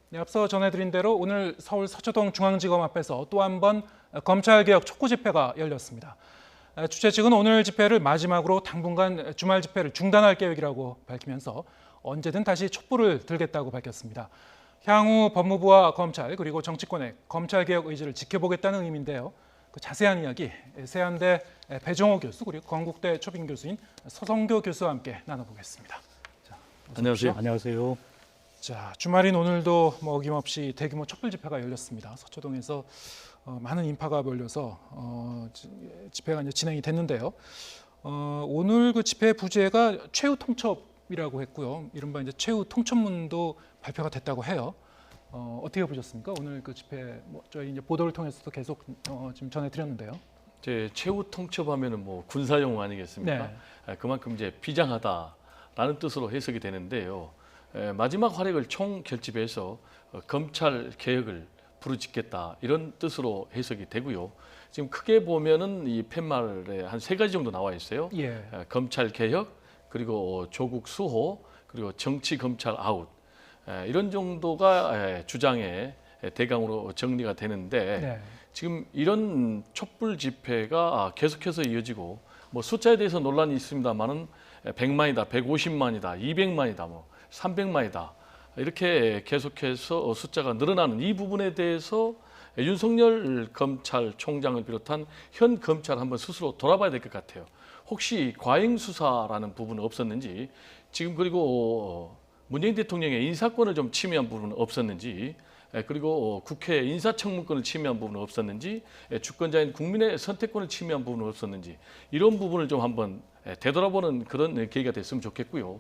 네, 앞서 전해드린 대로 오늘 서울 서초동 중앙지검 앞에서 또 한 번 검찰개혁 촉구 집회가 열렸습니다. 주최 측은 오늘 집회를 마지막으로 당분간 주말 집회를 중단할 계획이라고 밝히면서 언제든 다시 촛불을 들겠다고 밝혔습니다. 향후 법무부와 검찰 그리고 정치권의 검찰개혁 의지를 지켜보겠다는 의미인데요. 그 자세한 이야기 세안대 배종호 교수 그리고 건국대 초빙 교수인 서성교 교수와 함께 나눠보겠습니다. 자, 안녕하세요. 안녕하세요. 자, 주말인 오늘도 어김없이 대규모 촛불 집회가 열렸습니다. 서초동에서 많은 인파가 몰려서 집회가 이제 진행이 됐는데요. 오늘 그 집회 부제가 최후 통첩이라고 했고요. 이른바 이제 최후 통첩문도 발표가 됐다고 해요. 어떻게 보셨습니까? 오늘 그 집회 저희 이제 보도를 통해서도 계속 지금 전해드렸는데요. 이제 최후 통첩하면은 군사용어 아니겠습니까? 그만큼 이제 비장하다라는 뜻으로 해석이 되는데요. 마지막 활약을 총 결집해서 검찰 개혁을 부르짖겠다 이런 뜻으로 해석이 되고요. 지금 크게 보면은 이 팻말에 한 3가지 정도 나와 있어요. 검찰 개혁, 그리고 조국 수호, 그리고 정치 검찰 아웃 이런 정도가 주장의 대강으로 정리가 되는데 지금 이런 촛불 집회가 계속해서 이어지고 숫자에 대해서 논란이 있습니다만은 100만이다, 150만이다, 200만이다, 300만이다 이렇게 계속해서 숫자가 늘어나는 이 부분에 대해서 윤석열 검찰총장을 비롯한 현 검찰 한번 스스로 돌아봐야 될 것 같아요. 혹시 과잉 수사라는 부분은 없었는지, 지금 그리고 문재인 대통령의 인사권을 좀 침해한 부분은 없었는지, 그리고 국회 인사청문권을 침해한 부분은 없었는지, 주권자인 국민의 선택권을 침해한 부분은 없었는지 이런 부분을 좀 한번 되돌아보는 그런 계기가 됐으면 좋겠고요.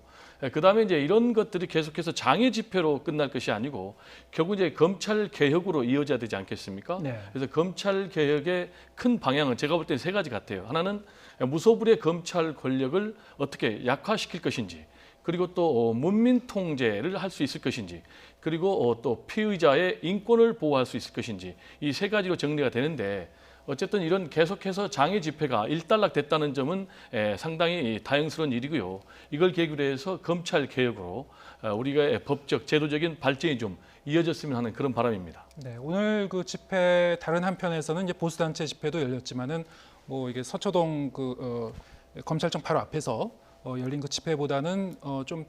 그다음에 이제 이런 것들이 계속해서 장애 집회로 끝날 것이 아니고 결국 이제 검찰 개혁으로 이어져야 되지 않겠습니까? 그래서 검찰 개혁의 큰 방향은 제가 볼 때 3가지 같아요. 하나는 무소불위의 검찰 권력을 어떻게 약화시킬 것인지, 그리고 또 문민 통제를 할 수 있을 것인지, 그리고 또 피의자의 인권을 보호할 수 있을 것인지 이 3가지로 정리가 되는데, 어쨌든 이런 계속해서 장애 집회가 일단락됐다는 점은 상당히 다행스러운 일이고요. 이걸 계기로 해서 검찰 개혁으로 우리가 법적, 제도적인 발전이 좀 이어졌으면 하는 그런 바람입니다. 네, 오늘 그 집회 다른 한편에서는 이제 보수단체 집회도 열렸지만은 이게 서초동 검찰청 바로 앞에서 열린 그 집회보다는 좀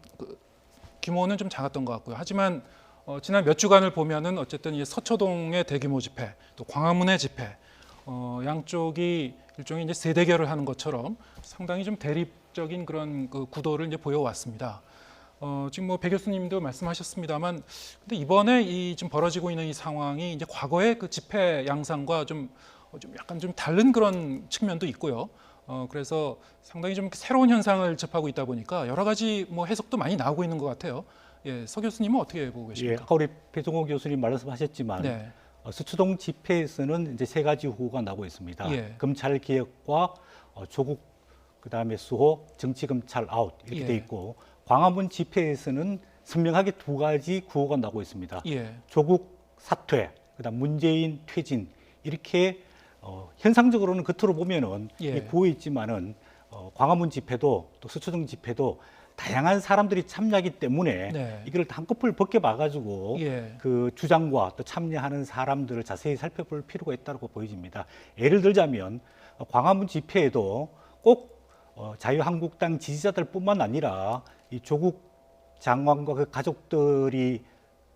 규모는 좀 작았던 것 같고요. 하지만 지난 몇 주간을 보면은 어쨌든 이 서초동의 대규모 집회, 또 광화문의 집회, 양쪽이 일종의 이제 세대결을 하는 것처럼 상당히 좀 대립적인 그런 그 구도를 이제 보여왔습니다. 지금 배 교수님도 말씀하셨습니다만, 근데 이번에 이 지금 벌어지고 있는 이 상황이 이제 과거의 그 집회 양상과 좀 약간 좀 다른 그런 측면도 있고요. 그래서 상당히 좀 새로운 현상을 접하고 있다 보니까 여러 가지 해석도 많이 나오고 있는 것 같아요. 예, 서 교수님은 어떻게 보고 계십니까? 아까 우리 배종호 교수님 말씀하셨지만 서초동 집회에서는 이제 3가지 후보가 나오고 있습니다. 검찰 개혁과 조국, 그다음에 수호, 정치 검찰 아웃 이렇게 돼 있고, 광화문 집회에서는 선명하게 2가지 구호가 나오고 있습니다. 조국 사퇴, 그다음 문재인 퇴진 이렇게 현상적으로는 겉으로 보면은 구호에 있지만은 광화문 집회도 또 서초동 집회도 다양한 사람들이 참여하기 때문에 이걸 한꺼풀 벗겨봐가지고 그 주장과 또 참여하는 사람들을 자세히 살펴볼 필요가 있다고 보여집니다. 예를 들자면 광화문 집회에도 꼭 자유한국당 지지자들뿐만 아니라 이 조국 장관과 그 가족들이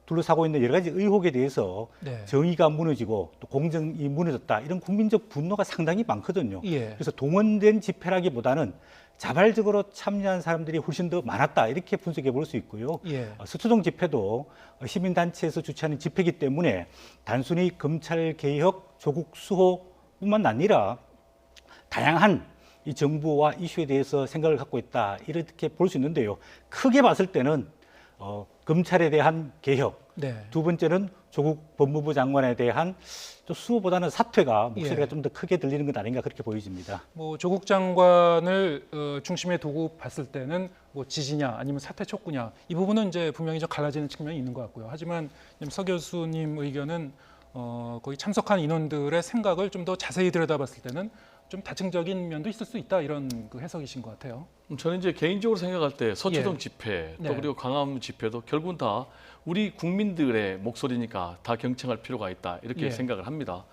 둘러싸고 있는 여러 가지 의혹에 대해서 정의가 무너지고 또 공정이 무너졌다 이런 국민적 분노가 상당히 많거든요. 그래서 동원된 집회라기보다는 자발적으로 참여한 사람들이 훨씬 더 많았다 이렇게 분석해 볼 수 있고요. 서초동 집회도 시민단체에서 주최하는 집회이기 때문에 단순히 검찰 개혁, 조국 수호뿐만 아니라 다양한 이 정부와 이슈에 대해서 생각을 갖고 있다 이렇게 볼 수 있는데요. 크게 봤을 때는 검찰에 대한 개혁, 2번째는 조국 법무부 장관에 대한 수호보다는 사퇴가 목소리가 좀 더 크게 들리는 것 아닌가 그렇게 보여집니다. 조국 장관을 중심에 두고 봤을 때는 지지냐 아니면 사퇴 촉구냐 이 부분은 이제 분명히 좀 갈라지는 측면이 있는 것 같고요. 하지만 서 교수님 의견은 거기 참석한 인원들의 생각을 좀 더 자세히 들여다봤을 때는 좀 다층적인 면도 있을 수 있다 이런 그 해석이신 것 같아요. 저는 이제 개인적으로 생각할 때 서초동 집회 또 그리고 광화문 집회도 결국은 다 우리 국민들의 목소리니까 다 경청할 필요가 있다 이렇게 예. 생각을 합니다.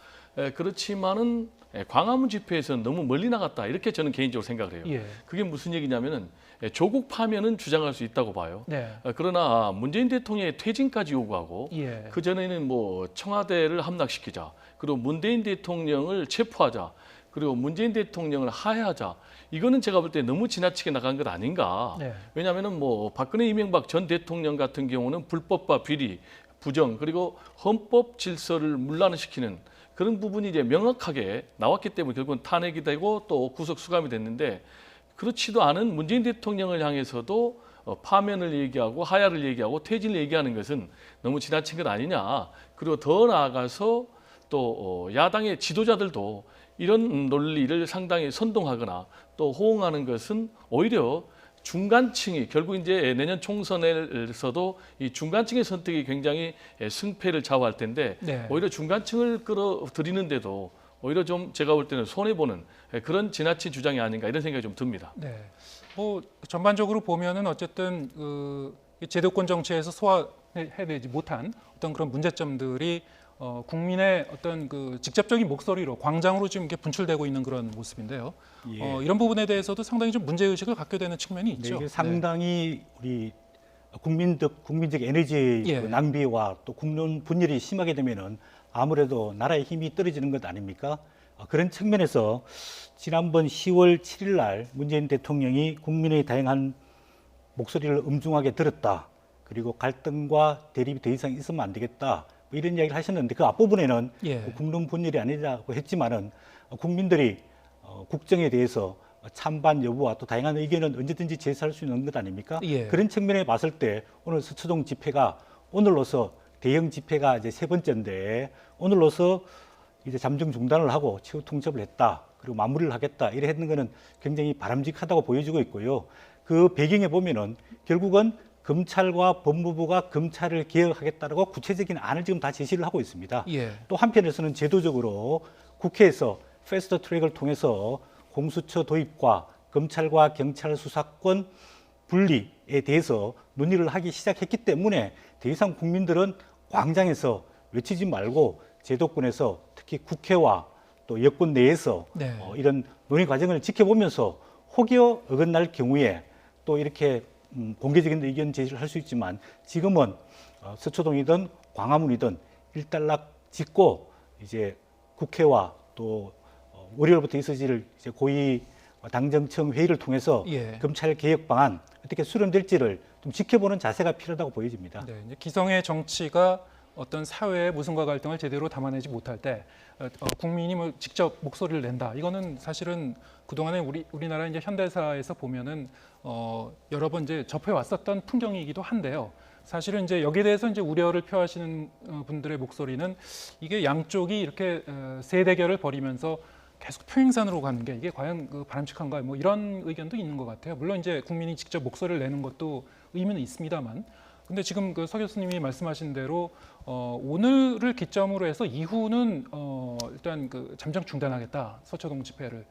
그렇지만은 광화문 집회에서는 너무 멀리 나갔다 이렇게 저는 개인적으로 생각을 해요. 예. 그게 무슨 얘기냐면은 조국 파면은 주장할 수 있다고 봐요. 네. 그러나 문재인 대통령의 퇴진까지 요구하고 예. 그 전에는 뭐 청와대를 함락시키자, 그리고 문재인 대통령을 체포하자, 그리고 문재인 대통령을 하해하자. 이거는 제가 볼 때 너무 지나치게 나간 것 아닌가. 네. 왜냐하면은 뭐 박근혜 이명박 전 대통령 같은 경우는 불법과 비리, 부정 그리고 헌법 질서를 문란시키는 그런 부분이 이제 명확하게 나왔기 때문에 결국은 탄핵이 되고 또 구속 수감이 됐는데 그렇지도 않은 문재인 대통령을 향해서도 파면을 얘기하고 하야를 얘기하고 퇴진을 얘기하는 것은 너무 지나친 것 아니냐. 그리고 더 나아가서 또 야당의 지도자들도 이런 논리를 상당히 선동하거나 또 호응하는 것은 오히려 중간층이 결국 이제 내년 총선에서도 이 중간층의 선택이 굉장히 승패를 좌우할 텐데 네. 오히려 중간층을 끌어들이는데도 오히려 좀 제가 볼 때는 손해 보는 그런 지나친 주장이 아닌가 이런 생각이 좀 듭니다. 네. 뭐 전반적으로 보면은 어쨌든 이 제도권 정치에서 소화해내지 못한 어떤 그런 문제점들이 국민의 어떤 그 직접적인 목소리로 광장으로 지금 이렇게 분출되고 있는 그런 모습인데요. 예. 이런 부분에 대해서도 상당히 좀 문제 의식을 갖게 되는 측면이 네, 있죠. 이게 상당히 우리 국민적 에너지 예. 그 낭비와 또 국론 분열이 심하게 되면은 아무래도 나라의 힘이 떨어지는 것 아닙니까? 그런 측면에서 지난번 10월 7일 날 문재인 대통령이 국민의 다양한 목소리를 엄중하게 들었다. 그리고 갈등과 대립이 더 이상 있으면 안 되겠다. 뭐 이런 이야기를 하셨는데 그 앞부분에는 예. 국론 분열이 아니라고 했지만은 국민들이 국정에 대해서 찬반 여부와 또 다양한 의견은 언제든지 제시할 수 있는 것 아닙니까? 예. 그런 측면에 봤을 때 오늘 서초동 집회가 오늘로서 대형 집회가 이제 세 번째인데 오늘로서 이제 잠정 중단을 하고 최후 통첩을 했다. 그리고 마무리를 하겠다. 이래 했는 거는 굉장히 바람직하다고 보여지고 있고요. 그 배경에 보면은 결국은 검찰과 법무부가 검찰을 개혁하겠다라고 구체적인 안을 지금 다 제시를 하고 있습니다. 예. 또 한편에서는 제도적으로 국회에서 패스트 트랙을 통해서 공수처 도입과 검찰과 경찰 수사권 분리에 대해서 논의를 하기 시작했기 때문에 더 이상 국민들은 광장에서 외치지 말고 제도권에서 특히 국회와 또 여권 내에서 네. 이런 논의 과정을 지켜보면서 혹여 어긋날 경우에 또 이렇게 공개적인 의견 제시를 할 수 있지만 지금은 서초동이든 광화문이든 일단락 짓고 이제 국회와 또 월요일부터 있어질 이제 고위 당정청 회의를 통해서 예. 검찰 개혁 방안 어떻게 수렴될지를 좀 지켜보는 자세가 필요하다고 보여집니다. 네, 이제 기성의 정치가 어떤 사회의 모순과 갈등을 제대로 담아내지 못할 때 국민이 뭐 직접 목소리를 낸다. 이거는 사실은 그동안에 우리나라 이제 현대사에서 보면은 여러 번 이제 접해 왔었던 풍경이기도 한데요. 사실은 이제 여기에 대해서 이제 우려를 표하시는 분들의 목소리는 이게 양쪽이 이렇게 세대결을 벌이면서 계속 평행선으로 가는 게 이게 과연 그 바람직한가 뭐 이런 의견도 있는 것 같아요. 물론 이제 국민이 직접 목소리를 내는 것도 의미는 있습니다만, 근데 지금 그 서 교수님이 말씀하신 대로 오늘을 기점으로 해서 이후는 일단 그 잠정 중단하겠다 서초동 집회를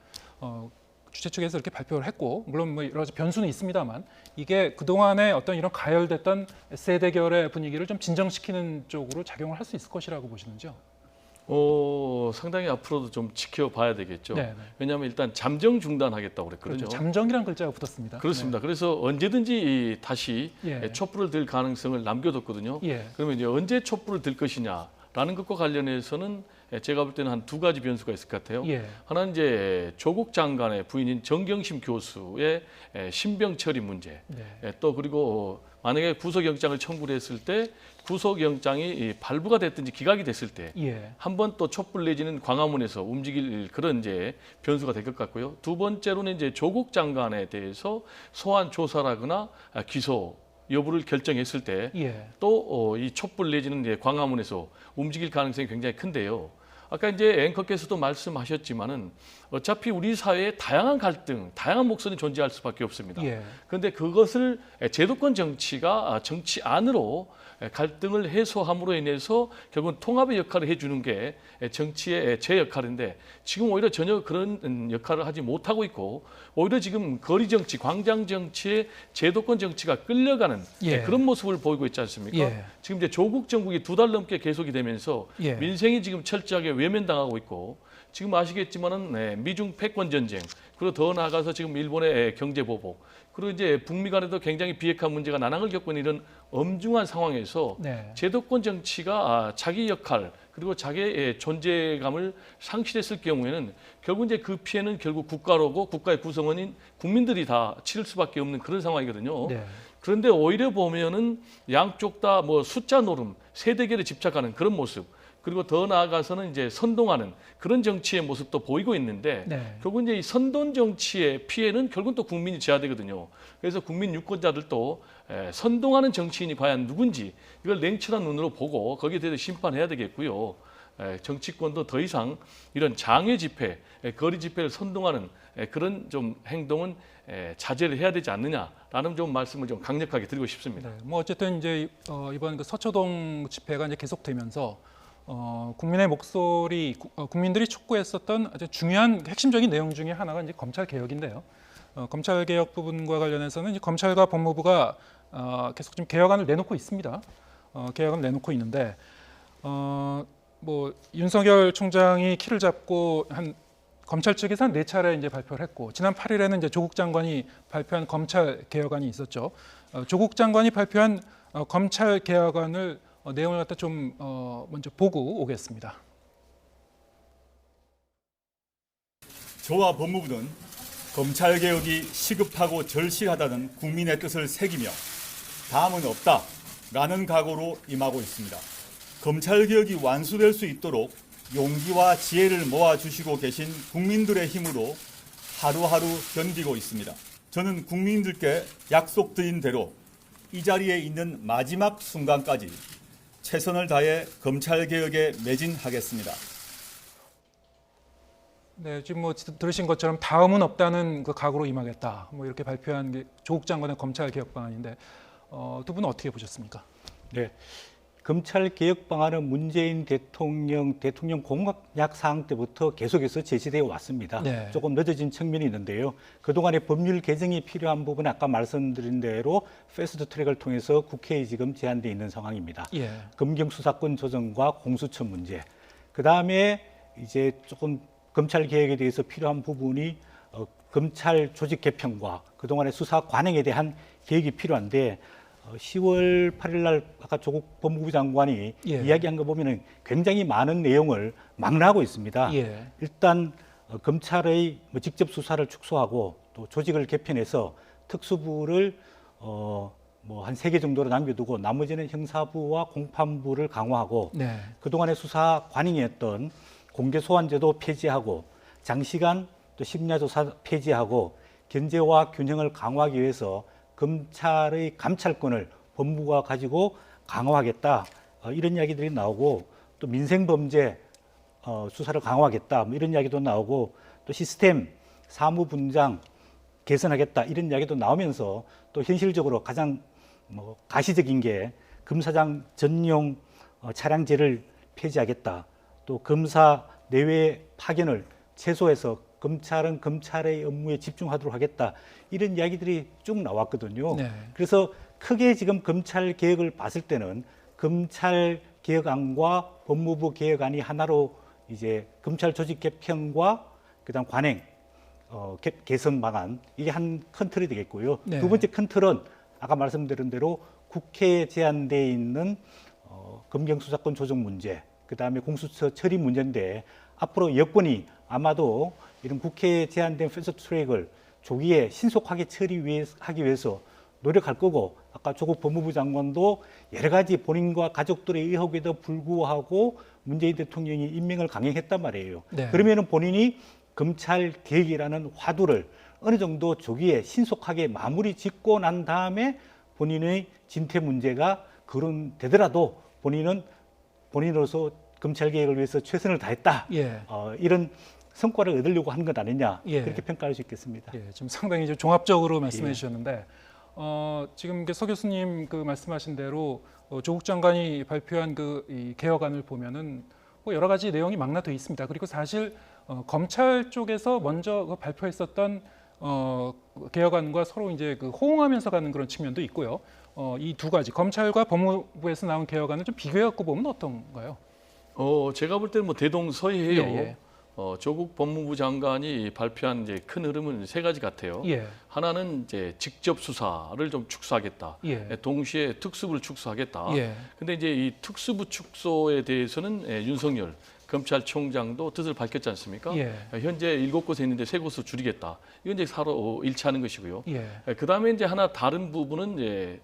주최 측에서 이렇게 발표를 했고, 물론 뭐 여러 가지 변수는 있습니다만 이게 그 동안에 어떤 이런 가열됐던 세대결의 분위기를 좀 진정시키는 쪽으로 작용을 할 수 있을 것이라고 보시는지요? 상당히 앞으로도 좀 지켜봐야 되겠죠. 네, 네. 왜냐하면 일단 잠정 중단하겠다고 그랬거든요. 그렇죠. 잠정이라는 글자가 붙었습니다. 그렇습니다. 그래서 언제든지 다시 예. 촛불을 들 가능성을 남겨뒀거든요. 예. 그러면 이제 언제 촛불을 들 것이냐라는 것과 관련해서는 제가 볼 때는 한 두 가지 변수가 있을 것 같아요. 예. 하나는 이제 조국 장관의 부인인 정경심 교수의 신병 처리 문제. 네. 또 그리고 만약에 구속영장을 청구를 했을 때 구속영장이 발부가 됐든지 기각이 됐을 때 예. 한 번 또 촛불 내지는 광화문에서 움직일 그런 이제 변수가 될 것 같고요. 두 번째로는 이제 조국 장관에 대해서 소환 조사라거나 기소 여부를 결정했을 때 예. 또 이 촛불 내지는 이제 광화문에서 움직일 가능성이 굉장히 큰데요. 아까 이제 앵커께서도 말씀하셨지만은 어차피 우리 사회에 다양한 갈등, 다양한 목소리 존재할 수밖에 없습니다. 예. 그런데 그것을 제도권 정치가 정치 안으로 갈등을 해소함으로 인해서 결국은 통합의 역할을 해주는 게 정치의 제 역할인데 지금 오히려 전혀 그런 역할을 하지 못하고 있고 오히려 지금 거리 정치, 광장 정치에 제도권 정치가 끌려가는 예. 그런 모습을 보이고 있지 않습니까? 예. 지금 이제 조국 정국이 2달 넘게 계속이 되면서 예. 민생이 지금 철저하게 외면당하고 있고 지금 아시겠지만은 미중 패권 전쟁 그리고 더 나아가서 지금 일본의 경제 보복 그리고 이제 북미 간에도 굉장히 비핵화 문제가 난항을 겪고 있는 이런 엄중한 상황에서 네. 제도권 정치가 자기 역할 그리고 자기의 존재감을 상실했을 경우에는 결국 이제 그 피해는 결국 국가로고 국가의 구성원인 국민들이 다 치를 수밖에 없는 그런 상황이거든요. 네. 그런데 오히려 보면은 양쪽 다 뭐 숫자 노름, 세대결에 집착하는 그런 모습. 그리고 더 나아가서는 이제 선동하는 그런 정치의 모습도 보이고 있는데 네. 결국 이제 이 선동 정치의 피해는 결국 또 국민이 져야 되거든요. 그래서 국민 유권자들도 선동하는 정치인이 과연 누군지 이걸 냉철한 눈으로 보고 거기에 대해서 심판해야 되겠고요. 정치권도 더 이상 이런 장외 집회, 거리 집회를 선동하는 그런 좀 행동은 자제를 해야 되지 않느냐라는 좀 말씀을 좀 강력하게 드리고 싶습니다. 네. 뭐 어쨌든 이제 이번 그 서초동 집회가 이제 계속되면서 국민의 목소리, 국민들이 촉구했었던 아주 중요한 핵심적인 내용 중에 하나가 이제 검찰 개혁인데요. 검찰 개혁 부분과 관련해서는 이제 검찰과 법무부가 계속 좀 개혁안을 내놓고 있습니다. 개혁안을 내놓고 있는데 뭐 윤석열 총장이 키를 잡고 한 검찰 측에서 한 4차례 이제 발표를 했고 지난 8일에는 이제 조국 장관이 발표한 검찰 개혁안이 있었죠. 조국 장관이 발표한 검찰 개혁안을 내용을 갖다 좀 먼저 보고 오겠습니다. 저와 법무부는 검찰개혁이 시급하고 절실하다는 국민의 뜻을 새기며 다음은 없다라는 각오로 임하고 있습니다. 검찰개혁이 완수될 수 있도록 용기와 지혜를 모아주시고 계신 국민들의 힘으로 하루하루 견디고 있습니다. 저는 국민들께 약속드린 대로 이 자리에 있는 마지막 순간까지 최선을 다해 검찰개혁에 매진하겠습니다. 네, 지금 뭐 들으신 것처럼 다음은 없다는 그 각오로 임하겠다. 뭐 이렇게 발표한 게 조국 장관의 검찰 개혁 방안인데 두 분은 어떻게 보셨습니까? 네, 검찰 개혁 방안은 문재인 대통령 공약 사항 때부터 계속해서 제시되어 왔습니다. 네. 조금 늦어진 측면이 있는데요. 그동안의 법률 개정이 필요한 부분은 아까 말씀드린 대로 패스트 트랙을 통해서 국회에 지금 제한되어 있는 상황입니다. 예. 검경 수사권 조정과 공수처 문제. 그 다음에 이제 조금 검찰 개혁에 대해서 필요한 부분이 검찰 조직 개편과 그동안의 수사 관행에 대한 개혁이 필요한데 10월 8일 날 아까 조국 법무부 장관이 예. 이야기한 거 보면은 굉장히 많은 내용을 망라하고 있습니다. 예. 일단 검찰의 직접 수사를 축소하고 또 조직을 개편해서 특수부를 뭐 한 3개 정도로 남겨두고 나머지는 형사부와 공판부를 강화하고 네. 그동안의 수사 관행이었던 공개 소환제도 폐지하고 장시간 또 심야조사 폐지하고 견제와 균형을 강화하기 위해서 검찰의 감찰권을 법무부가 가지고 강화하겠다 이런 이야기들이 나오고 또 민생범죄 수사를 강화하겠다 뭐 이런 이야기도 나오고 또 시스템 사무 분장 개선하겠다 이런 이야기도 나오면서 또 현실적으로 가장 뭐 가시적인 게 검사장 전용 차량제를 폐지하겠다. 또 검사 내외 파견을 최소해서 검찰은 검찰의 업무에 집중하도록 하겠다. 이런 이야기들이 쭉 나왔거든요. 네. 그래서 크게 지금 검찰 개혁을 봤을 때는 검찰 개혁안과 법무부 개혁안이 하나로 이제 검찰 조직 개편과 그다음 관행 개선 방안 이게 한 큰 틀이 되겠고요. 네. 두 번째 큰 틀은 아까 말씀드린 대로 국회에 제한돼 있는 검경 수사권 조정 문제, 그다음에 공수처 처리 문제인데 앞으로 여권이 아마도 이런 국회에 제한된 패스트 트랙을 조기에 신속하게 처리하기 위해서 노력할 거고 아까 조국 법무부 장관도 여러 가지 본인과 가족들의 의혹에도 불구하고 문재인 대통령이 임명을 강행했단 말이에요. 네. 그러면은 본인이 검찰 개혁이라는 화두를 어느 정도 조기에 신속하게 마무리 짓고 난 다음에 본인의 진퇴 문제가 거론되더라도 본인은 본인으로서 검찰 개혁을 위해서 최선을 다했다. 예. 이런 성과를 얻으려고 하는 것 아니냐 예. 그렇게 평가할 수 있겠습니다. 예, 지금 상당히 좀 종합적으로 말씀해 예. 주셨는데 지금 서 교수님 그 말씀하신 대로 조국 장관이 발표한 이 개혁안을 보면은 뭐 여러 가지 내용이 망라돼 있습니다. 그리고 사실 검찰 쪽에서 먼저 발표했었던 개혁안과 서로 이제 호응하면서 가는 그런 측면도 있고요. 이 두 가지 검찰과 법무부에서 나온 개혁안을 좀 비교해 갖고 보면 어떤가요? 제가 볼 때는 뭐 대동소이해요. 예, 예. 조국 법무부 장관이 발표한 이제 큰 흐름은 세 가지 같아요. 예. 하나는 이제 직접 수사를 좀 축소하겠다. 예. 동시에 특수부를 축소하겠다. 예. 근데 이제 이 특수부 축소에 대해서는 윤석열 검찰총장도 뜻을 밝혔지 않습니까? 예. 현재 7곳에 있는데 3곳으로 줄이겠다. 이건 이제 서로 일치하는 것이고요. 예. 그다음에 이제 하나 다른 부분은 이제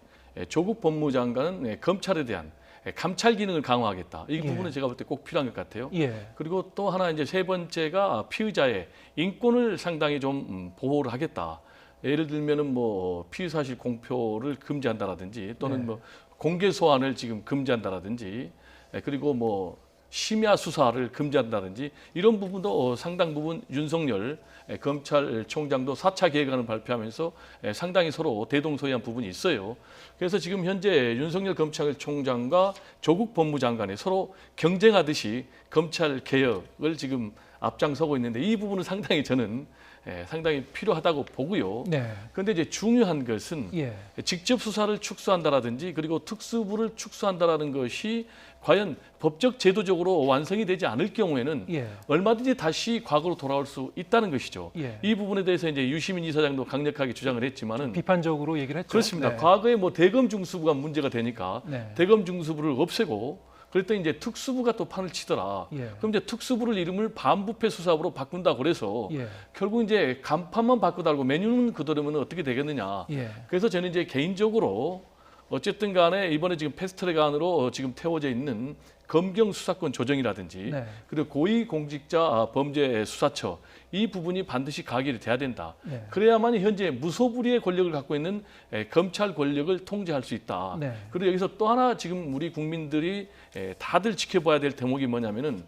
조국 법무부 장관은 검찰에 대한 감찰 기능을 강화하겠다. 이 예. 부분은 제가 볼 때 꼭 필요한 것 같아요. 예. 그리고 또 하나 이제 세 번째가 피의자의 인권을 상당히 좀 보호를 하겠다. 예를 들면은 뭐 피의 사실 공표를 금지한다라든지 또는 네. 뭐 공개 소환을 지금 금지한다라든지 그리고 뭐 심야 수사를 금지한다든지 이런 부분도 상당 부분 윤석열 검찰총장도 4차 계획안을 발표하면서 상당히 서로 대동소이한 부분이 있어요. 그래서 지금 현재 윤석열 검찰총장과 조국 법무장관이 서로 경쟁하듯이 검찰 개혁을 지금 앞장서고 있는데 이 부분은 상당히 저는 상당히 필요하다고 보고요. 네. 그런데 이제 중요한 것은 예. 직접 수사를 축소한다라든지 그리고 특수부를 축소한다라는 것이 과연 법적 제도적으로 완성이 되지 않을 경우에는 예. 얼마든지 다시 과거로 돌아올 수 있다는 것이죠. 예. 이 부분에 대해서 이제 유시민 이사장도 강력하게 주장을 했지만은 비판적으로 얘기를 했죠. 그렇습니다. 네. 과거에 뭐 대검 중수부가 문제가 되니까 네. 대검 중수부를 없애고 그랬더니 이제 특수부가 또 판을 치더라. 예. 그럼 이제 특수부를 이름을 반부패 수사부로 바꾼다고 그래서 예. 결국 이제 간판만 바꿔달고 메뉴는 그대로면 어떻게 되겠느냐. 예. 그래서 저는 이제 개인적으로 어쨌든 간에 이번에 지금 패스트트랙안으로 지금 태워져 있는 검경 수사권 조정이라든지 네. 그리고 고위공직자 범죄 수사처 이 부분이 반드시 가결이 돼야 된다. 네. 그래야만 현재 무소불위의 권력을 갖고 있는 검찰 권력을 통제할 수 있다. 네. 그리고 여기서 또 하나 지금 우리 국민들이 다들 지켜봐야 될 대목이 뭐냐면은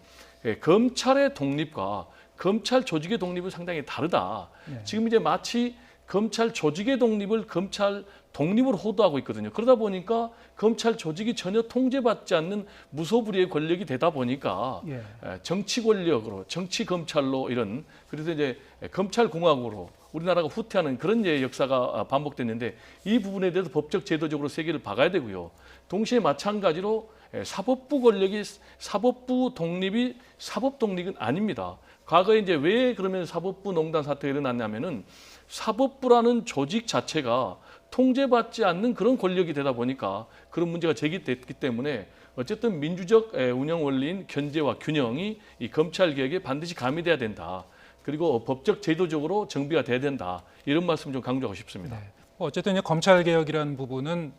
검찰의 독립과 검찰 조직의 독립은 상당히 다르다. 네. 지금 이제 마치 검찰 조직의 독립을 검찰 독립으로 호도하고 있거든요. 그러다 보니까 검찰 조직이 전혀 통제받지 않는 무소불위의 권력이 되다 보니까 예. 정치 권력으로, 정치 검찰로 이런 그래서 이제 검찰 공화국으로 우리나라가 후퇴하는 그런 이제 역사가 반복됐는데 이 부분에 대해서 법적 제도적으로 세계를 박아야 되고요. 동시에 마찬가지로 사법부 권력이 사법부 독립이 사법 독립은 아닙니다. 과거에 이제 왜 그러면 사법부 농단 사태가 일어났냐면은 사법부라는 조직 자체가 통제받지 않는 그런 권력이 되다 보니까 그런 문제가 제기됐기 때문에 어쨌든 민주적 운영 원리인 견제와 균형이 이 검찰 개혁에 반드시 가미돼야 된다. 그리고 법적 제도적으로 정비가 돼야 된다. 이런 말씀 좀 강조하고 싶습니다. 네. 어쨌든 이제 검찰 개혁이라는 부분은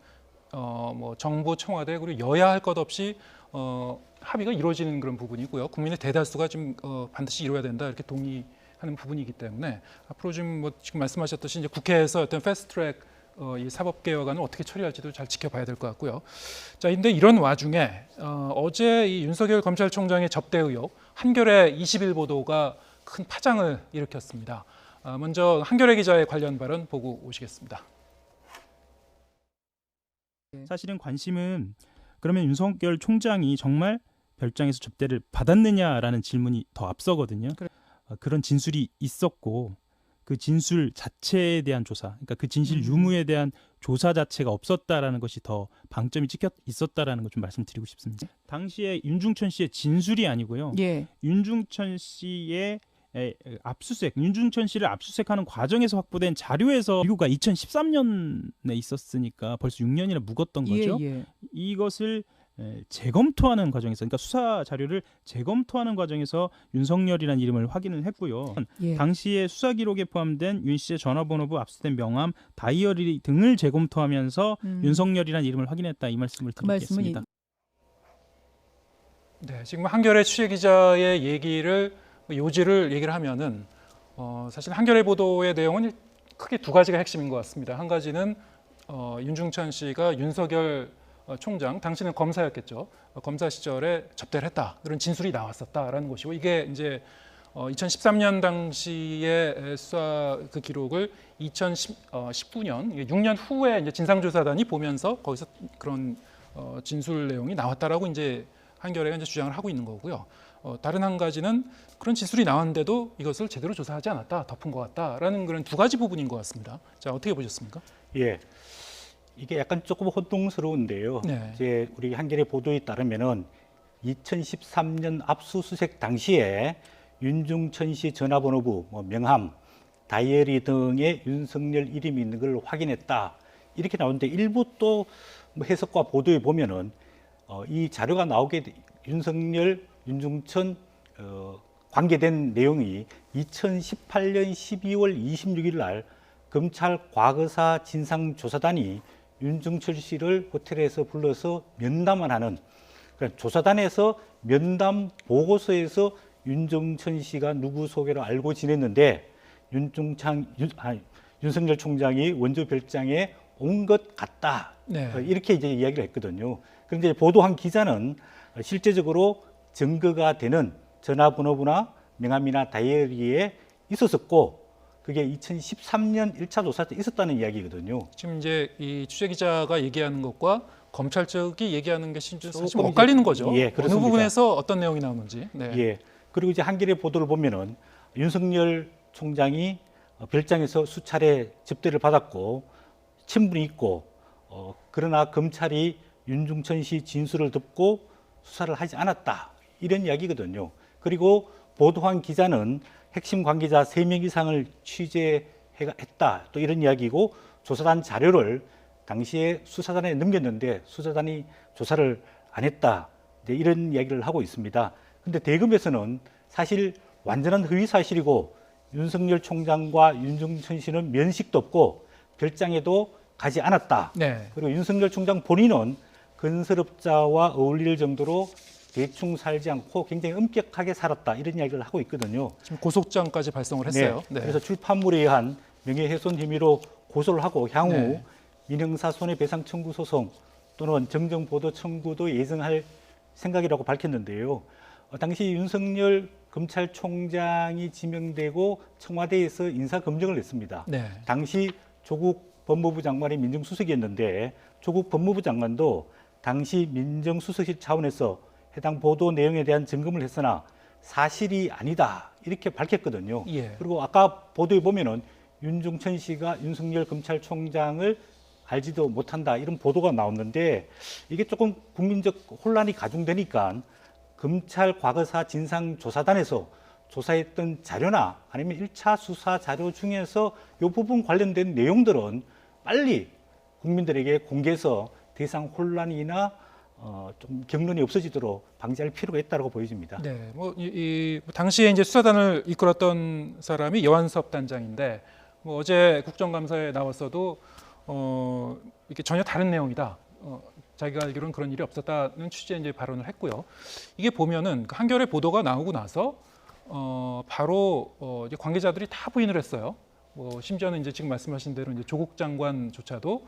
뭐 정부, 청와대 그리고 여야 할 것 없이 합의가 이루어지는 그런 부분이고요. 국민의 대다수가 좀 반드시 이루어야 된다 이렇게 동의하는 부분이기 때문에 앞으로 좀 뭐 지금 말씀하셨듯이 이제 국회에서 어떤 패스트트랙 이 사법개혁안을 어떻게 처리할지도 잘 지켜봐야 될 것 같고요. 자, 근데 이런 와중에 어제 이 윤석열 검찰총장의 접대 의혹 한겨레 20일 보도가 큰 파장을 일으켰습니다. 먼저 한겨레 기자의 관련 발언 보고 오시겠습니다. 사실은 관심은 그러면 윤석열 총장이 정말 별장에서 접대를 받았느냐라는 질문이 더 앞서거든요. 그런 진술이 있었고 그 진술 자체에 대한 조사, 그러니까 그 진실 유무에 대한 조사 자체가 없었다라는 것이 더 방점이 찍혀 있었다라는 걸 좀 말씀드리고 싶습니다. 당시에 윤중천 씨의 진술이 아니고요. 예. 윤중천 씨의 압수수색, 윤중천 씨를 압수수색하는 과정에서 확보된 자료에서 이유가 2013년에 있었으니까 벌써 6년이나 묵었던 거죠. 예. 이것을 재검토하는 과정에서, 그러니까 수사 자료를 재검토하는 과정에서 윤석열이라는 이름을 확인을 했고요. 예. 당시에 수사 기록에 포함된 윤 씨의 전화번호부, 압수된 명함, 다이어리 등을 재검토하면서 윤석열이라는 이름을 확인했다 이 말씀을 그 말씀은 드리겠습니다. 네, 지금 한겨레 취재 기자의 요지를 얘기를 하면은 사실 한겨레 보도의 내용은 크게 두 가지가 핵심인 것 같습니다. 한 가지는 윤중천 씨가 윤석열 총장, 당시는 검사였겠죠. 검사 시절에 접대를 했다. 그런 진술이 나왔었다라는 것이고 이게 이제 2013년 당시의 수사 그 기록을 2019년 6년 후에 이제 진상조사단이 보면서 거기서 그런 진술 내용이 나왔다라고 이제 한겨레가 이제 주장을 하고 있는 거고요. 다른 한 가지는 그런 진술이 나왔는데도 이것을 제대로 조사하지 않았다, 덮은 것 같다라는 그런 두 가지 부분인 것 같습니다. 자, 어떻게 보셨습니까? 예, 이게 약간 조금 혼동스러운데요. 네. 이제 우리 한겨레 보도에 따르면은 2013년 압수수색 당시에 윤중천 씨 전화번호부, 명함, 다이어리 등에 윤석열 이름이 있는 걸 확인했다. 이렇게 나오는데 일부 또 해석과 보도에 보면은 이 자료가 나오게 윤석열, 윤중천 관계된 내용이 2018년 12월 26일 날 검찰 과거사 진상조사단이 윤중철 씨를 호텔에서 불러서 면담을 하는, 그러니까 조사단에서 면담 보고서에서 윤중천 씨가 누구 소개로 알고 지냈는데 윤석열 총장이 원조 별장에 온 것 같다. 네. 이렇게 이제 이야기를 했거든요. 그런데 보도한 기자는 실제적으로 증거가 되는 전화번호부나 명함이나 다이어리에 있었었고 그게 2013년 1차 조사 때 있었다는 이야기거든요. 지금 이제 이 취재 기자가 얘기하는 것과 검찰 측이 얘기하는 게 사실 조금 엇갈리는 거죠. 예, 어느 그렇습니다. 부분에서 어떤 내용이 나오는지. 네. 예. 그리고 이제 한겨레 보도를 보면은 윤석열 총장이 별장에서 수차례 접대를 받았고 친분이 있고 그러나 검찰이 윤중천 씨 진술을 듣고 수사를 하지 않았다. 이런 이야기거든요. 그리고 보도한 기자는 핵심 관계자 3명 이상을 취재했다. 또 이런 이야기고 조사단 자료를 당시에 수사단에 넘겼는데 수사단이 조사를 안 했다. 이런 이야기를 하고 있습니다. 근데 대검에서는 사실 완전한 허위 사실이고 윤석열 총장과 윤중천 씨는 면식도 없고 별장에도 가지 않았다. 네. 그리고 윤석열 총장 본인은 건설업자와 어울릴 정도로 대충 살지 않고 굉장히 엄격하게 살았다. 이런 이야기를 하고 있거든요. 지금 고소장까지 발송을 했어요. 네. 그래서 출판물에 의한 명예훼손 혐의로 고소를 하고 향후 네. 민형사 손해배상 청구 소송 또는 정정보도 청구도 예정할 생각이라고 밝혔는데요. 당시 윤석열 검찰총장이 지명되고 청와대에서 인사검증을 했습니다. 네. 당시 조국 법무부 장관이 민정수석이었는데 조국 법무부 장관도 당시 민정수석실 차원에서 해당 보도 내용에 대한 점검을 했으나 사실이 아니다 이렇게 밝혔거든요. 예. 그리고 아까 보도에 보면은 윤중천 씨가 윤석열 검찰총장을 알지도 못한다 이런 보도가 나왔는데 이게 조금 국민적 혼란이 가중되니까 검찰 과거사 진상조사단에서 조사했던 자료나 아니면 1차 수사 자료 중에서 이 부분 관련된 내용들은 빨리 국민들에게 공개해서 더 이상 혼란이나 좀 경론이 없어지도록 방지할 필요가 있다고 보여집니다. 네, 당시에 이제 수사단을 이끌었던 사람이 여한섭 단장인데 어제 국정감사에 나왔어도 이게 전혀 다른 내용이다. 자기가 알기로는 그런 일이 없었다는 취지의 이제 발언을 했고요. 이게 보면은 한겨레 보도가 나오고 나서 바로 이제 관계자들이 다 부인을 했어요. 심지어는 이제 지금 말씀하신 대로 이제 조국 장관조차도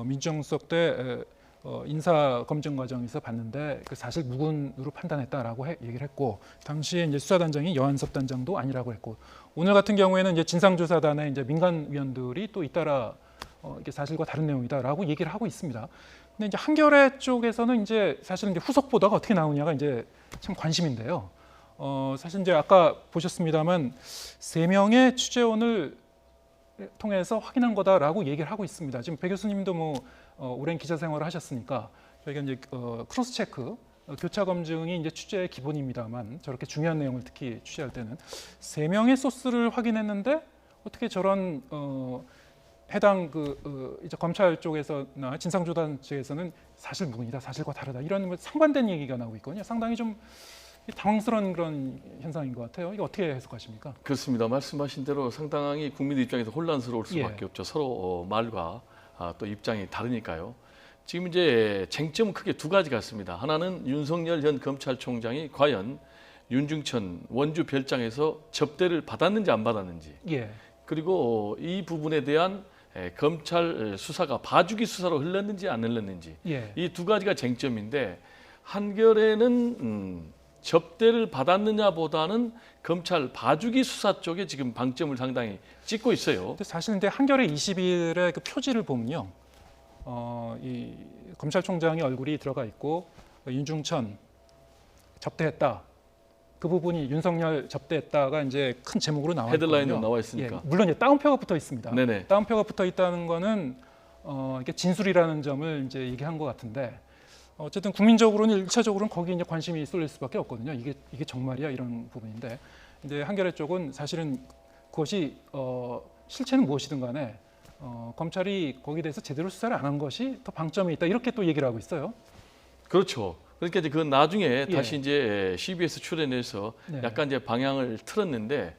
민정수석 때 인사 검증 과정에서 봤는데 그 사실 무근으로 판단했다라고 얘기를 했고 당시에 이제 수사단장이 여한섭 단장도 아니라고 했고 오늘 같은 경우에는 이제 진상조사단의 이제 민간위원들이 또 잇따라 이게 사실과 다른 내용이다라고 얘기를 하고 있습니다. 근데 이제 한겨레 쪽에서는 이제 사실 이제 후속 보도가 어떻게 나오냐가 이제 참 관심인데요. 사실 이제 아까 보셨습니다만 3명의 취재원을 통해서 확인한 거다라고 얘기를 하고 있습니다. 지금 배 교수님도 오랜 기자 생활을 하셨으니까 저희가 이제 크로스 체크, 교차 검증이 이제 취재의 기본입니다만 저렇게 중요한 내용을 특히 취재할 때는 3명의 소스를 확인했는데 어떻게 저런 해당 이제 검찰 쪽에서나 진상조사단 측에서는 사실 무근이다, 사실과 다르다 이런 상반된 얘기가 나오고 있거든요. 상당히 좀 당황스러운 그런 현상인 것 같아요. 이거 어떻게 해석하십니까? 그렇습니다. 말씀하신 대로 상당히 국민들 입장에서 혼란스러울 수밖에 없죠. 서로 말과 또 입장이 다르니까요. 지금 이제 쟁점은 크게 2가지 같습니다. 하나는 윤석열 현 검찰총장이 과연 윤중천 원주 별장에서 접대를 받았는지 안 받았는지. 예. 그리고 이 부분에 대한 검찰 수사가 봐주기 수사로 흘렀는지 안 흘렀는지 예. 이 두 가지가 쟁점인데 한겨레는 접대를 받았느냐보다는 검찰 봐주기 수사 쪽에 지금 방점을 상당히 찍고 있어요. 근데 사실 근데 한겨레 20일의 그 표지를 보면요, 이 검찰총장의 얼굴이 들어가 있고 윤중천 접대했다. 그 부분이 윤석열 접대했다가 이제 큰 제목으로 나와 있거든요. 헤드라인으로 나와 있으니까. 예, 물론 이제 따옴표가 붙어 있습니다. 네네. 따옴표가 붙어 있다는 거는 이게 진술이라는 점을 이제 얘기한 것 같은데 어쨌든 국민적으로는 1차적으로는 거기에 이제 관심이 쏠릴 수밖에 없거든요. 이게 정말이야 이런 부분인데 이제 한겨레 쪽은 사실은 그것이 실체는 무엇이든 간에 검찰이 거기에 대해서 제대로 수사를 안 한 것이 더 방점에 있다 이렇게 또 얘기를 하고 있어요. 그렇죠. 그러니까 이제 그 나중에 예. 다시 이제 CBS 출연해서 네. 약간 이제 방향을 틀었는데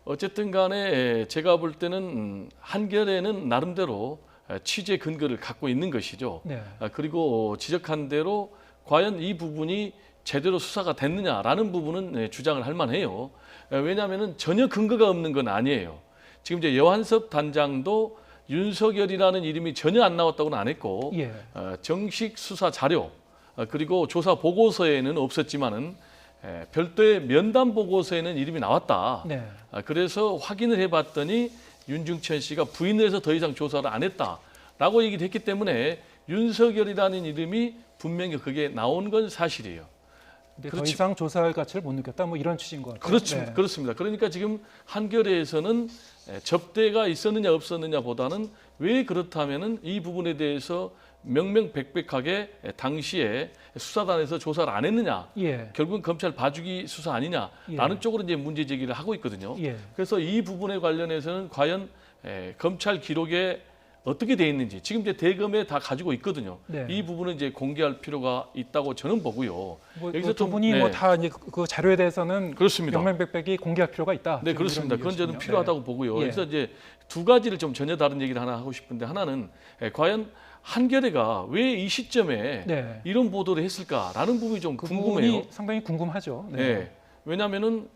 어쨌든 간에 제가 볼 때는 한겨레는 나름대로 취재 근거를 갖고 있는 것이죠. 네. 그리고 지적한 대로 과연 이 부분이 제대로 수사가 됐느냐라는 부분은 주장을 할 만해요. 왜냐하면 전혀 근거가 없는 건 아니에요. 지금 이제 여한섭 단장도 윤석열이라는 이름이 전혀 안 나왔다고는 안 했고 예. 정식 수사 자료 그리고 조사 보고서에는 없었지만은 별도의 면담 보고서에는 이름이 나왔다. 네. 그래서 확인을 해봤더니 윤중천 씨가 부인을 해서 더 이상 조사를 안 했다라고 얘기를 했기 때문에 윤석열이라는 이름이 분명히 그게 나온 건 사실이에요. 근데 더 그렇지. 이상 조사할 가치를 못 느꼈다. 뭐 이런 취지인 것 같아요. 그렇죠. 네. 그렇습니다. 그러니까 지금 한겨레에서는 접대가 있었느냐 없었느냐보다는 왜 그렇다면은 이 부분에 대해서 명명백백하게 당시에 수사단에서 조사를 안 했느냐, 예. 결국은 검찰 봐주기 수사 아니냐라는 예. 쪽으로 이제 문제 제기를 하고 있거든요. 예. 그래서 이 부분에 관련해서는 과연 검찰 기록에 어떻게 돼 있는지 지금 이제 대검에 다 가지고 있거든요. 네. 이 부분은 이제 공개할 필요가 있다고 저는 보고요. 뭐 여기서 두 좀, 분이 네. 뭐 다 이제 그 자료에 대해서는 그렇습니다. 명명백백이 공개할 필요가 있다. 네, 지금 그렇습니다. 이런 그건 저는 얘기였군요. 필요하다고 보고요. 예. 그래서 이제 두 가지를 좀 전혀 다른 얘기를 하나 하고 싶은데 하나는 과연 한겨레가 왜 이 시점에 네. 이런 보도를 했을까라는 부분이 좀 그 궁금해요. 부분이 상당히 궁금하죠. 네. 네. 왜냐하면은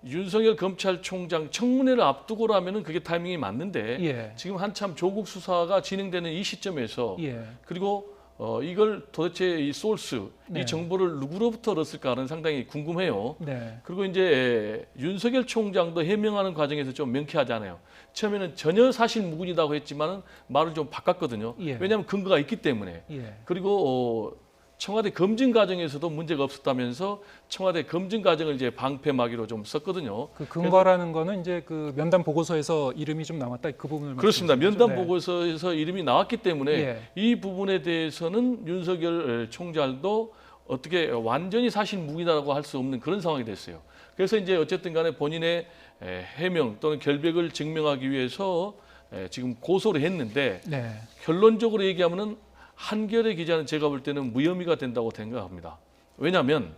윤석열 검찰총장 청문회를 앞두고라면은 그게 타이밍이 맞는데 예. 지금 한참 조국 수사가 진행되는 이 시점에서 예. 그리고 이걸 도대체 이 소스, 네. 이 정보를 누구로부터 얻었을까는 상당히 궁금해요. 네. 그리고 이제 윤석열 총장도 해명하는 과정에서 좀 명쾌하잖아요. 처음에는 전혀 사실 무근이라고 했지만은 말을 좀 바꿨거든요. 예. 왜냐하면 근거가 있기 때문에. 예. 그리고 청와대 검증 과정에서도 문제가 없었다면서 청와대 검증 과정을 이제 방패막이로 좀 썼거든요. 그 근거라는 거는 이제 그 면담 보고서에서 이름이 좀 나왔다 그 부분을 그렇습니다. 말씀하시는 면담 거죠? 네. 보고서에서 이름이 나왔기 때문에 예. 이 부분에 대해서는 윤석열 총장도 어떻게 완전히 사실 무근이라고 할 수 없는 그런 상황이 됐어요. 그래서 이제 어쨌든 간에 본인의 해명 또는 결백을 증명하기 위해서 지금 고소를 했는데 네. 결론적으로 얘기하면은 한겨레 기자는 제가 볼 때는 무혐의가 된다고 생각합니다. 왜냐하면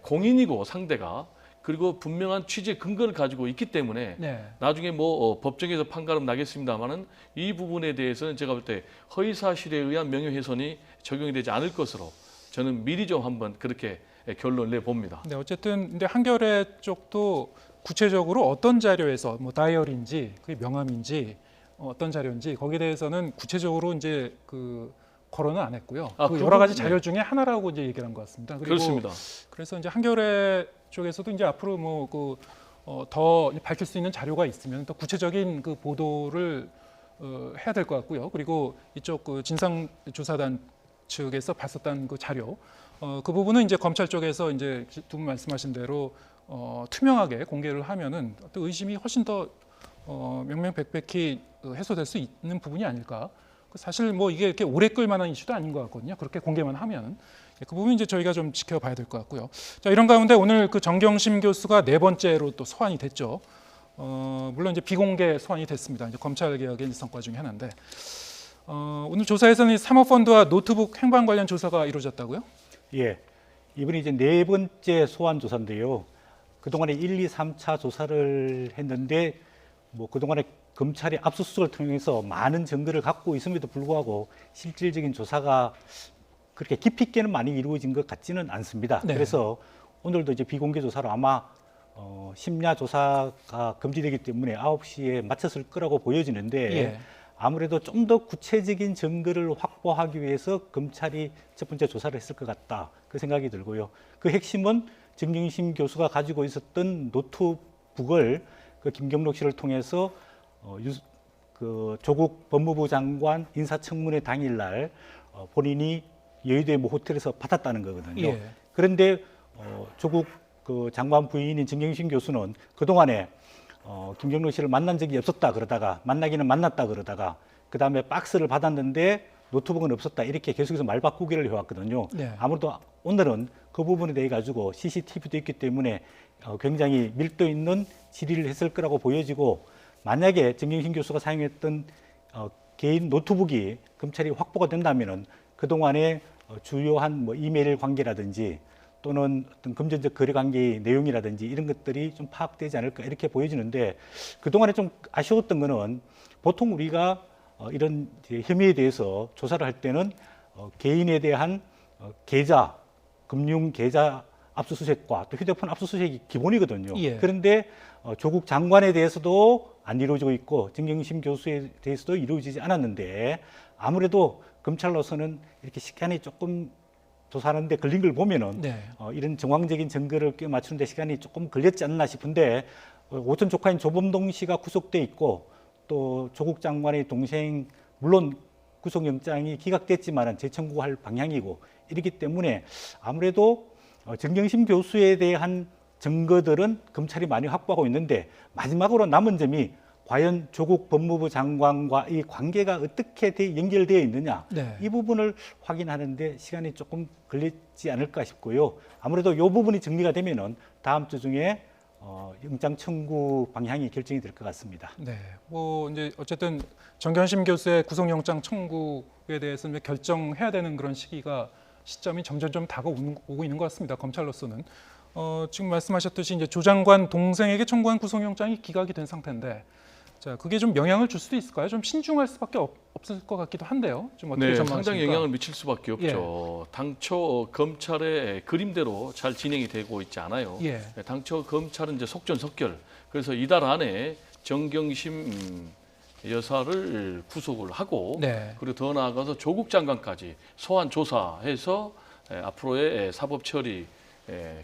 공인이고 상대가 그리고 분명한 취재 근거를 가지고 있기 때문에 네. 나중에 뭐 법정에서 판가름 나겠습니다만은 이 부분에 대해서는 제가 볼 때 허위 사실에 의한 명예훼손이 적용이 되지 않을 것으로 저는 미리 좀 한번 그렇게 결론을 내봅니다. 네, 어쨌든 근데 한겨레 쪽도 구체적으로 어떤 자료에서 뭐 다이어리인지 그게 명함인지 어떤 자료인지 거기에 대해서는 구체적으로 이제 그 거론은 안 했고요. 그 여러 가지 자료 중에 하나라고 이제 얘기를 한 것 같습니다. 그리고 그렇습니다. 그래서 이제 한겨레 쪽에서도 이제 앞으로 뭐 그 더 밝힐 수 있는 자료가 있으면 더 구체적인 그 보도를 해야 될 것 같고요. 그리고 이쪽 그 진상조사단 측에서 봤었던 그 자료, 그 부분은 이제 검찰 쪽에서 이제 두 분 말씀하신 대로 투명하게 공개를 하면은 또 의심이 훨씬 더 명명백백히 해소될 수 있는 부분이 아닐까. 사실 뭐 이게 이렇게 오래 끌 만한 이슈도 아닌 것 같거든요. 그렇게 공개만 하면 그 부분 이제 저희가 좀 지켜봐야 될 것 같고요. 자, 이런 가운데 오늘 그 정경심 교수가 네 번째로 또 소환이 됐죠. 물론 이제 비공개 소환이 됐습니다. 이제 검찰 개혁의 성과 중에 하나인데 오늘 조사에서는 사모펀드와 노트북 행방 관련 조사가 이루어졌다고요? 예, 이번이 이제 네 번째 소환 조사인데요. 그동안에 1, 2, 3차 조사를 했는데 뭐 그동안에 검찰이 압수수색을 통해서 많은 증거를 갖고 있음에도 불구하고 실질적인 조사가 그렇게 깊이 있게는 많이 이루어진 것 같지는 않습니다. 네. 그래서 오늘도 이제 비공개 조사로 아마 심야 조사가 금지되기 때문에 9시에 마쳤을 거라고 보여지는데 예. 아무래도 좀 더 구체적인 증거를 확보하기 위해서 검찰이 첫 번째 조사를 했을 것 같다. 그 생각이 들고요. 그 핵심은 정경심 교수가 가지고 있었던 노트북을 그 김경록 씨를 통해서 그 조국 법무부 장관 인사청문회 당일날 본인이 여의도의 모 호텔에서 받았다는 거거든요. 예. 그런데 조국 그 장관 부인인 정경심 교수는 그동안에 김경록 씨를 만난 적이 없었다 그러다가 만나기는 만났다 그러다가 그 다음에 박스를 받았는데 노트북은 없었다 이렇게 계속해서 말 바꾸기를 해왔거든요. 네. 아무래도 오늘은 그 부분에 대해 가지고 CCTV도 있기 때문에 굉장히 밀도 있는 질의를 했을 거라고 보여지고 만약에 정경심 교수가 사용했던 개인 노트북이 검찰이 확보가 된다면은 그동안에 주요한 뭐 이메일 관계라든지 또는 어떤 금전적 거래 관계의 내용이라든지 이런 것들이 좀 파악되지 않을까 이렇게 보여지는데 그동안에 좀 아쉬웠던 거는 보통 우리가 이런 혐의에 대해서 조사를 할 때는 개인에 대한 계좌, 금융 계좌 압수수색과 또 휴대폰 압수수색이 기본이거든요. 예. 그런데 조국 장관에 대해서도 안 이루어지고 있고 정경심 교수에 대해서도 이루어지지 않았는데 아무래도 검찰로서는 이렇게 시간이 조금 조사하는데 걸린 걸 보면은 네. 이런 정황적인 증거를 껴 맞추는데 시간이 조금 걸렸지 않나 싶은데 오촌 조카인 조범동 씨가 구속돼 있고 또 조국 장관의 동생 물론 구속영장이 기각됐지만은 재청구할 방향이고 이렇기 때문에 아무래도 정경심 교수에 대한 증거들은 검찰이 많이 확보하고 있는데 마지막으로 남은 점이 과연 조국 법무부 장관과 이 관계가 어떻게 연결되어 있느냐 네. 이 부분을 확인하는데 시간이 조금 걸리지 않을까 싶고요. 아무래도 이 부분이 정리가 되면은 다음 주 중에 영장 청구 방향이 결정이 될 것 같습니다. 네, 뭐 이제 어쨌든 정경심 교수의 구속영장 청구에 대해서는 결정해야 되는 그런 시점이 점점 다가오고 있는 것 같습니다. 검찰로서는 지금 말씀하셨듯이 이제 조 장관 동생에게 청구한 구속영장이 기각이 된 상태인데, 자 그게 좀 영향을 줄 수도 있을까요? 좀 신중할 수밖에 없을 것 같기도 한데요. 좀 어떻게 전망하십니까? 상당히 영향을 미칠 수밖에 없죠. 당초 검찰의 그림대로 잘 진행이 되고 있지 않아요. 예. 당초 검찰은 이제 속전속결. 그래서 이달 안에 정경심 여사를 구속을 하고 네. 그리고 더 나아가서 조국 장관까지 소환 조사해서 앞으로의 사법 처리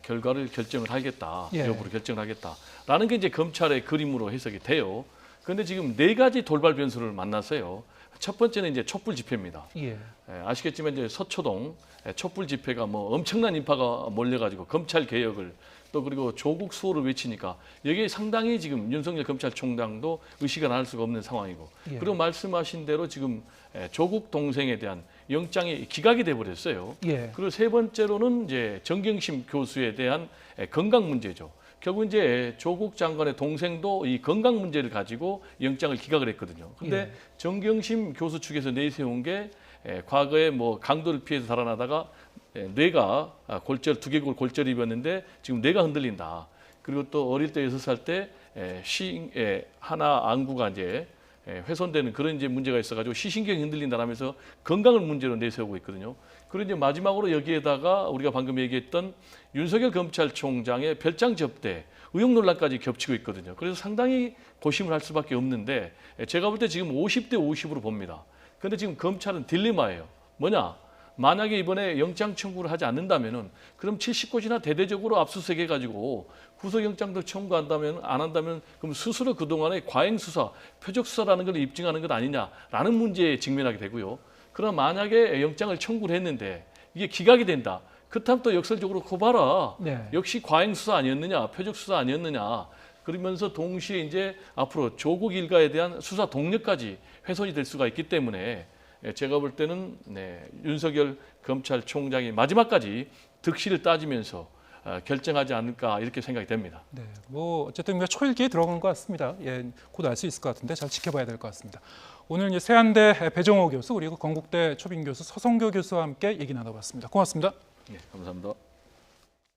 결과를 결정을 하겠다. 예. 여부를 결정을 하겠다라는 게 이제 검찰의 그림으로 해석이 돼요. 그런데 지금 네 가지 돌발 변수를 만나서요. 첫 번째는 이제 촛불 집회입니다. 예. 아시겠지만 이제 서초동 촛불 집회가 뭐 엄청난 인파가 몰려가지고 검찰 개혁을 또 그리고 조국 수호를 외치니까 여기에 상당히 지금 윤석열 검찰총장도 의식을 안 할 수가 없는 상황이고 예. 그리고 말씀하신 대로 지금 조국 동생에 대한 영장이 기각이 돼 버렸어요. 예. 그리고 세 번째로는 이제 정경심 교수에 대한 건강 문제죠. 결국 이제 조국 장관의 동생도 이 건강 문제를 가지고 영장을 기각을 했거든요. 근데 예. 정경심 교수 측에서 내세운 게 과거에 뭐 강도를 피해서 살아나다가 뇌가 두개골 골절이 입었는데 지금 뇌가 흔들린다. 그리고 또 어릴 때 6살 때 하나 안구가 이제 훼손되는 그런 이제 문제가 있어가지고 시신경이 흔들린다라면서 건강을 문제로 내세우고 있거든요. 그리고 이제 마지막으로 여기에다가 우리가 방금 얘기했던 윤석열 검찰총장의 별장 접대 의혹 논란까지 겹치고 있거든요. 그래서 상당히 고심을 할 수밖에 없는데 제가 볼 때 지금 50대 50으로 봅니다. 그런데 지금 검찰은 딜레마예요. 뭐냐? 만약에 이번에 영장 청구를 하지 않는다면은 그럼 70곳이나 대대적으로 압수수색해가지고 구속영장도 청구한다면 안 한다면 그럼 스스로 그동안의 과잉 수사, 표적 수사라는 걸 입증하는 것 아니냐라는 문제에 직면하게 되고요. 그럼 만약에 영장을 청구를 했는데 이게 기각이 된다. 그렇다면 또 역설적으로 봐라. 네. 역시 과잉 수사 아니었느냐, 표적 수사 아니었느냐. 그러면서 동시에 이제 앞으로 조국 일가에 대한 수사 동력까지 훼손이 될 수가 있기 때문에 제가 볼 때는 윤석열 검찰총장이 마지막까지 득실을 따지면서 결정하지 않을까 이렇게 생각이 됩니다. 네, 뭐 어쨌든 우리가 초일기에 들어간 것 같습니다. 예, 곧 알 수 있을 것 같은데 잘 지켜봐야 될 것 같습니다. 오늘 이제 세한대 배종호 교수 그리고 건국대 초빙 교수 서성교 교수와 함께 얘기 나눠봤습니다. 고맙습니다. 네, 감사합니다.